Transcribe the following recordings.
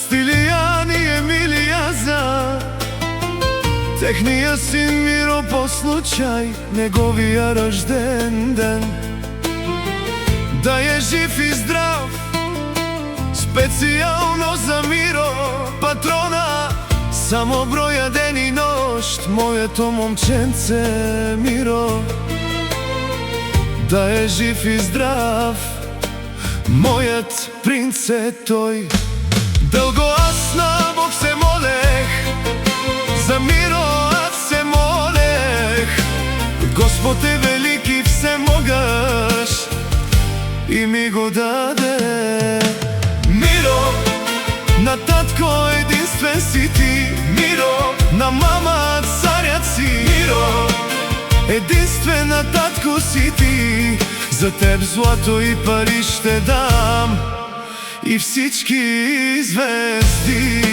Стилиян и Емилия за техния син Миро по случай неговия рожден ден. Да е жив и здрав, специално за Миро, патрона. Само броя ден и нощ, моето момченце Миро. Да е жив и здрав, моят принц е той. Дълго аз на Бог се молех, за Миро аз се молех. Господ е велик и всемогъщ и ми го даде. Миро, на татко единствен си ти. Миро, на мама царят си. Миро, единствена татко си ти. За теб злато и пари ще дам и всички звезди.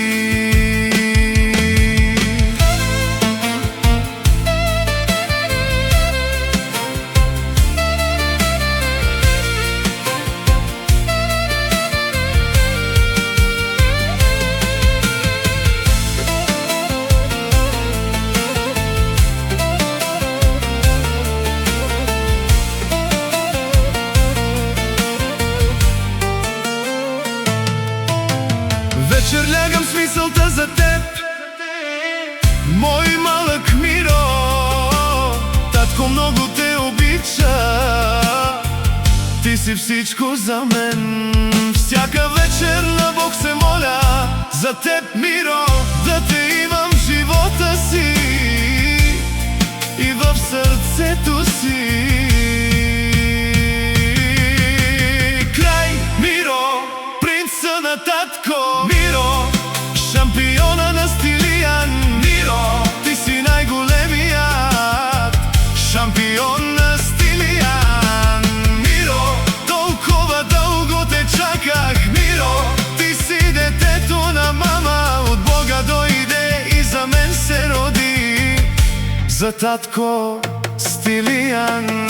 Вечер лягам с мисълта за теб, мой малък Миро. Татко много те обича, ти си всичко за мен. Всяка вечер на Бог се моля за теб, Миро, да те имам в живота си и в сърцето си. Край, Миро, принца на татко. Миро, шампиона на Стилиян. Миро, ти си най-големият шампион на Стилиян. Миро, толкова дълго те чаках. Миро, ти си детето на мама. От Бога дойде и за мен се роди. За татко Стилиян.